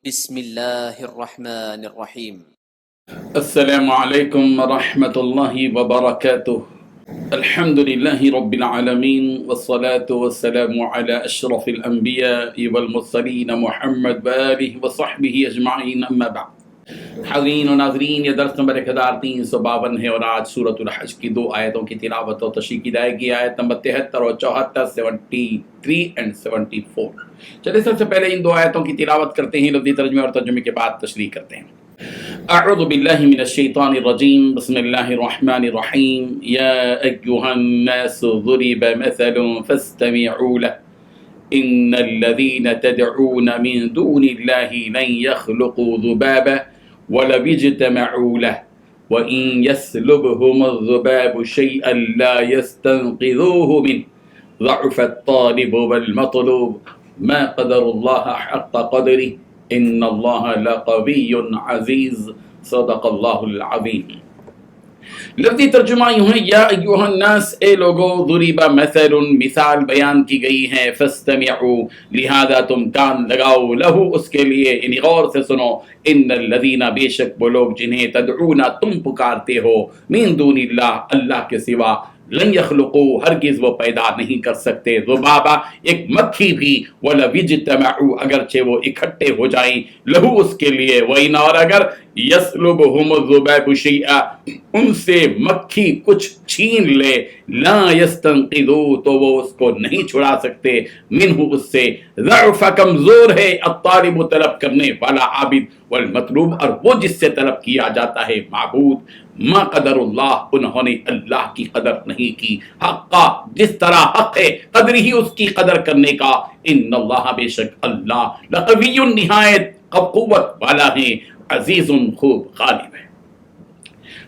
بسم اللہ الرحمن الرحیم۔ السلام علیکم ورحمۃ اللہ وبرکاتہ۔ الحمد للہ رب العالمین والصلاة والسلام علی اشرف الانبیاء والمرسلین محمد وآلہ وصحبہ اجمعین، اما بعد۔ حاضرین و ناظرین، یہ درس نمبر 1352 ہے اور آج سورۃ الحج کی 2 آیتوں کی تلاوت و تشریح کی جائے گی، آیت نمبر 73 اور 74، 73 and 74۔ چلے سب سے پہلے ان 2 آیتوں کی تلاوت کرتے ہیں، لفظی ترجمے اور ترجمے کے بعد تشریح کرتے ہیں۔ اعوذ باللہ من الشیطان الرجیم، بسم اللہ الرحمن الرحیم۔ یا ایہا الناس ضرب مثل فاستمعوا له ان الذین تدعون من دون اللہ لن يخلقوا ذبابا ولو اجتمعوا له وإن يسلبهم الذباب شيئا لا يستنقذوه منه ضعف الطالب والمطلوب ما قدر الله حق قدره ان اللہ لقوی عزیز، صدق اللہ العظیم۔ لفظی ترجمہ یوں ہے، یا ایھا الناس، اے لوگو، ضرب مثل، مثال بیان کی گئی ہے، فاستمعوا، لہذا تم کان لگاؤ، لہو، اس کے لیے، یعنی غور سے سنو، ان الذین، بے شک وہ لوگ جنہیں تدعون، تم پکارتے ہو، من دون اللہ، اللہ کے سوا، لن یخلقوا، ہرگز وہ پیدا نہیں کر سکتے، ذبابا، ایک مکھی بھی، ولو اجتمعوا، اگرچہ وہ اکٹھے ہو جائیں، لہو، اس کے لیے، وَإِنْ، اور اگر، یسلبهم الذباب شیئا، ان سے مکھی کچھ چھین لے، لا یستنقذوا، تو وہ اس کو نہیں چھڑا سکتے، منہ، اس سے، ضعف، کمزور ہے، الطالب، طلب کرنے والا، عابد، والمطلوب، اور وہ جس سے طلب کیا جاتا ہے، معبود، ما قدر اللہ، انہوں نے اللہ کی قدر نہیں کی، حقا، جس طرح حق ہے، قدر ہی اس کی قدر کرنے کا، ان اللہ، بے شک اللہ، لقوی، نہایت قوت والا ہے، عزیز، خوب غالب ہے۔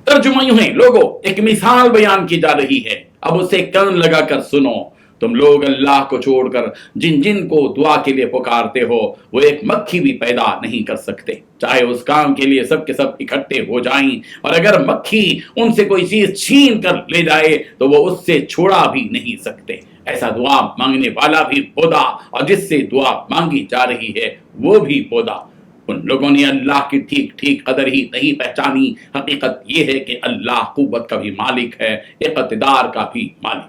ترجمہ یوں ہے، لوگو، ایک مثال بیان کی جا رہی ہے، اب اسے کان لگا کر سنو۔ تم لوگ اللہ کو چھوڑ کر جن کو دعا کے لیے پکارتے ہو، وہ ایک مکھی بھی پیدا نہیں کر سکتے، چاہے اس کام کے لیے سب کے سب اکٹھے ہو جائیں، اور اگر مکھی ان سے کوئی چیز چھین کر لے جائے تو وہ اس سے چھوڑا بھی نہیں سکتے۔ ایسا دعا مانگنے والا بھی خدا، اور جس سے دعا مانگی جا رہی ہے وہ بھی خدا۔ ان لوگوں نے اللہ کی ٹھیک قدر ہی نہیں پہچانی۔ حقیقت یہ ہے کہ اللہ قوت کا بھی مالک ہے، اقتدار کا بھی مالک۔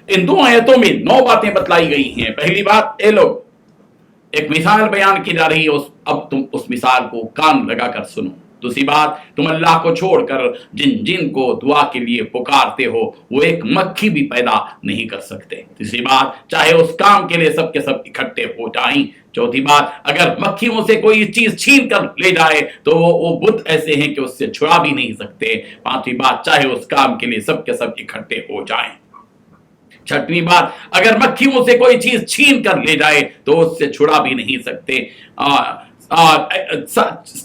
ان 2 آیتوں میں 9 باتیں بتلائی گئی ہیں۔ پہلی بات، اے لوگ، ایک مثال بیان کی جا رہی ہے، اب تم اس مثال کو کان لگا کر سنو۔ دوسری بات، تم اللہ کو چھوڑ کر جن کو دعا کے لیے پکارتے ہو، وہ ایک مکھی بھی پیدا نہیں کر سکتے۔ تیسری بات، چاہے اس کام کے لیے سب کے سب اکٹھے ہو جائیں۔ چوتھی بات، اگر مکھیوں سے کوئی چیز چھین کر لے جائے تو وہ بت ایسے ہیں کہ اس سے چھڑا بھی نہیں سکتے۔ پانچویں بات، چاہے اس کام کے لیے سب کے سب اکٹھے ہو جائیں۔ چھٹویں بات، اگر مکھیوں سے کوئی چیز چھین کر لے جائے تو اس سے چھڑا بھی نہیں سکتے۔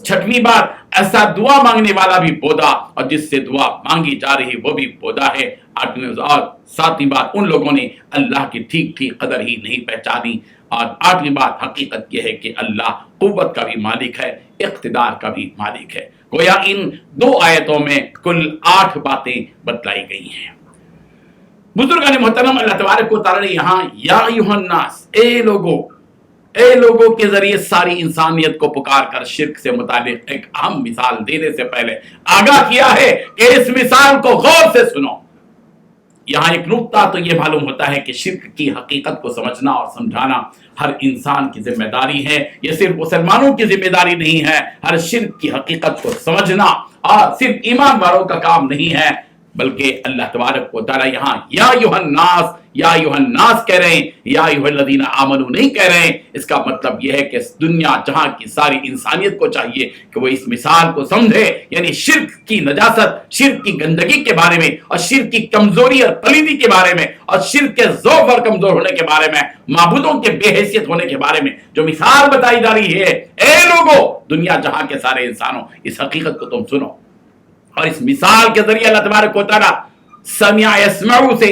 چھٹویں بات، ایسا دعا مانگنے والا بھی بودا، اور جس سے دعا مانگی جا رہی وہ بھی بودا ہے۔ اور ساتویں بات، ان لوگوں نے اللہ کی ٹھیک قدر ہی نہیں پہچانی۔ اور آٹھویں بات، حقیقت یہ ہے کہ اللہ قوت کا بھی مالک ہے، اقتدار کا بھی مالک ہے۔ گویا ان 2 آیتوں میں کل 8 باتیں بتلائی گئی ہیں۔ بزرگان محترم، اللہ تبارک و تعالی نے یہاں یا ایھا الناس، اے لوگوں کے ذریعے ساری انسانیت کو پکار کر شرک سے متعلق ایک اہم مثال دینے سے پہلے آگاہ کیا ہے کہ اس مثال کو غور سے سنو۔ یہاں ایک نقطہ تو یہ معلوم ہوتا ہے کہ شرک کی حقیقت کو سمجھنا اور سمجھانا ہر انسان کی ذمہ داری ہے، یہ صرف مسلمانوں کی ذمہ داری نہیں ہے۔ ہر شرک کی حقیقت کو سمجھنا اور صرف ایمان والوں کا کام نہیں ہے، بلکہ اللہ تبارک و تعالی یہاں یا ایھا الناس کہہ رہے ہیں، یا ایھا الذین آمنوا نہیں کہہ رہے ہیں۔ اس کا مطلب یہ ہے کہ دنیا جہاں کی ساری انسانیت کو چاہیے کہ وہ اس مثال کو سمجھے، یعنی شرک کی نجاست، شرک کی گندگی کے بارے میں، اور شرک کی کمزوری اور پلیدی کے بارے میں، اور شرک کے ضعف اور کمزور ہونے کے بارے میں، معبودوں کے بے حیثیت ہونے کے بارے میں جو مثال بتائی جا رہی ہے۔ اے لوگو، دنیا جہاں کے سارے انسانوں، اس حقیقت کو تم سنو۔ اور اس مثال کے ذریعے اللہ تبارک و تعالی سمع یسمعو سے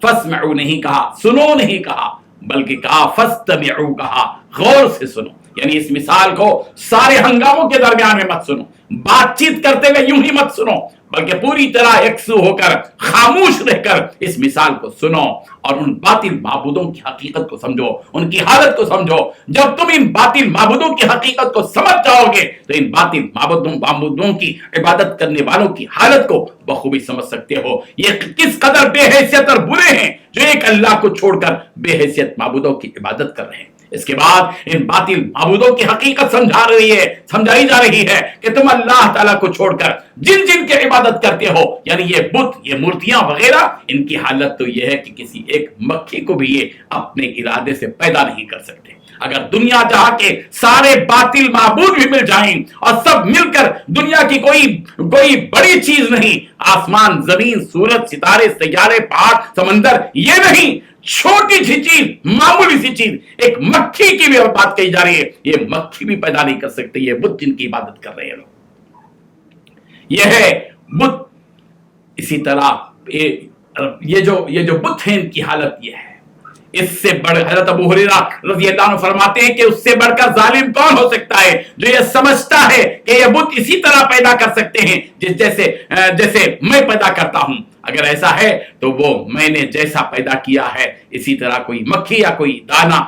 فاسمعو نہیں کہا، سنو نہیں کہا، بلکہ کہا فاستمعو، کہا غور سے سنو۔ یعنی اس مثال کو سارے ہنگاموں کے درمیان میں مت سنو، بات چیت کرتے ہوئے یوں ہی مت سنو، بلکہ پوری طرح یکسو ہو کر خاموش رہ کر اس مثال کو سنو اور ان باطل معبودوں کی حقیقت کو سمجھو، ان کی حالت کو سمجھو۔ جب تم ان باطل معبودوں کی حقیقت کو سمجھ جاؤ گے تو ان باطل معبودوں کی عبادت کرنے والوں کی حالت کو بخوبی سمجھ سکتے ہو، یہ کس قدر بے حیثیت اور برے ہیں جو ایک اللہ کو چھوڑ کر بے حیثیت معبودوں کی عبادت کر رہے ہیں۔ اس کے بعد ان باطل معبودوں کی حقیقت سمجھائی جا رہی ہے کہ تم اللہ تعالیٰ کو چھوڑ کر جن جن کی عبادت کرتے ہو، یعنی یہ بت، یہ مورتیاں وغیرہ، ان کی حالت تو یہ ہے کہ کسی ایک مکھی کو بھی یہ اپنے ارادے سے پیدا نہیں کر سکتے۔ اگر دنیا جہاں کے سارے باطل معبود بھی مل جائیں اور سب مل کر دنیا کی کوئی بڑی چیز نہیں، آسمان، زمین، سورج، ستارے، سیارے، پہاڑ، سمندر، یہ نہیں، چھوٹی سی چیز، معمولی سی چیز، ایک مکھی کی بھی بات کہی جا رہی ہے، یہ مکھی بھی پیدا نہیں کر سکتے یہ بت جن کی عبادت کر رہے ہیں لوگ۔ یہ ہے بت۔ اسی طرح یہ جو بت ہیں ان کی حالت یہ ہے۔ اس سے بڑھ حضرت ابو ہریرہ رضی اللہ عنہ فرماتے ہیں کہ اس سے بڑھ کر ظالم کون ہو سکتا ہے جو یہ سمجھتا ہے کہ یہ بت اسی طرح پیدا کر سکتے ہیں جیسے میں پیدا کرتا ہوں۔ اگر ایسا ہے تو وہ میں نے جیسا پیدا کیا ہے اسی طرح کوئی مکھی یا کوئی دانہ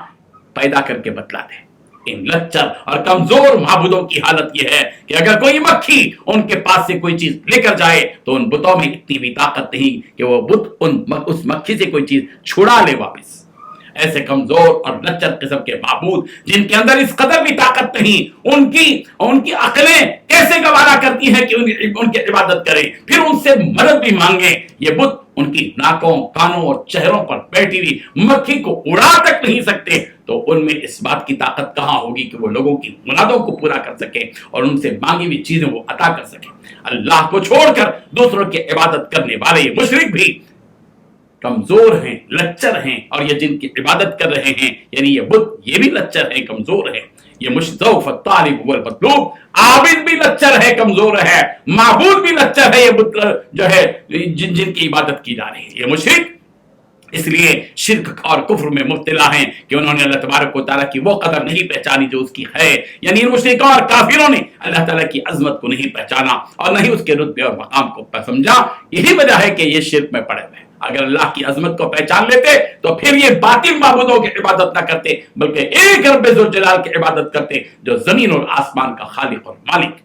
پیدا کر کے بتلا دے۔ ان لچر اور کمزور معبودوں کی حالت یہ ہے کہ اگر کوئی مکھی ان کے پاس سے کوئی چیز لے کر جائے تو ان بتوں میں اتنی بھی طاقت نہیں کہ وہ بت اس مکھی سے کوئی چیز چھڑا لے واپس۔ ایسے کمزور اور لچر قسم کے معبود جن کے اندر اس قدر بھی طاقت نہیں، ان کی عقلیں کیسے گوارا کرتی ہیں کہ ان کی عبادت کریں، پھر ان سے مدد بھی مانگیں۔ یہ بت ان کی ناکوں، کانوں اور چہروں پر بیٹھی ہوئی مکھی کو اڑا تک نہیں سکتے، تو ان میں اس بات کی طاقت کہاں ہوگی کہ وہ لوگوں کی مرادوں کو پورا کر سکیں اور ان سے مانگی ہوئی چیزیں وہ عطا کر سکیں۔ اللہ کو چھوڑ کر دوسروں کی عبادت کرنے والے یہ مشرک بھی کمزور ہیں، لچر ہیں، اور یہ جن کی عبادت کر رہے ہیں یعنی یہ بت، یہ بھی لچر ہیں، کمزور ہیں۔ یہ مشذوف الطالب والمطلوب، عابد بھی لچر ہے، کمزور ہے، معبود بھی لچر ہے، یہ بت جو ہے جن کی عبادت کی جا رہی ہے، یہ مشرک اس لیے شرک اور کفر میں مبتلا ہیں کہ انہوں نے اللہ تبارک و تعالیٰ کی وہ قدر نہیں پہچانی جو اس کی ہے، یعنی ان مشرکوں اور کافروں نے اللہ تعالیٰ کی عظمت کو نہیں پہچانا اور نہ ہی اس کے رتبے اور مقام کو سمجھا۔ یہی وجہ ہے کہ یہ شرک میں پڑے ہوئے۔ اگر اللہ کی عظمت کو پہچان لیتے تو پھر یہ باطل معبودوں کی عبادت نہ کرتے بلکہ ایک رب ذوالجلال کی عبادت کرتے جو زمین اور آسمان کا خالق اور مالک۔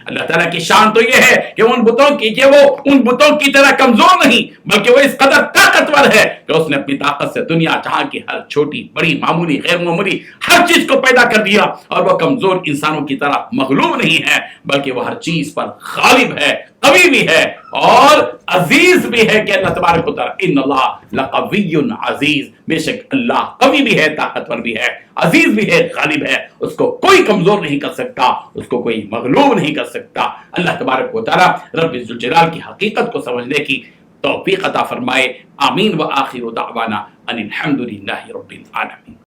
اللہ تعالیٰ کی شان تو یہ ہے کہ وہ ان بتوں کی طرح کمزور نہیں بلکہ وہ اس قدر طاقتور ہے کہ اس نے اپنی طاقت سے دنیا جہاں کی ہر چھوٹی بڑی معمولی غیر معمولی ہر چیز کو پیدا کر دیا، اور وہ کمزور انسانوں کی طرح مغلوب نہیں ہے بلکہ وہ ہر چیز پر غالب ہے، قوی بھی ہے اور عزیز بھی ہے کہ اللہ تبارک و تعالیٰ ان اللہ لقوی عزیز، بے شک اللہ قوی بھی ہے، طاقتور بھی ہے، عزیز بھی ہے، غالب ہے، اس کو کوئی کمزور نہیں کر سکتا، اس کو کوئی مغلوب نہیں کر سکتا۔ اللہ تبارک و تعالیٰ رب ذوالجلال کی حقیقت کو سمجھنے کی توفیق عطا فرمائے۔ آمین۔ وآخر دعوانا ان الحمد للہ رب العالمین۔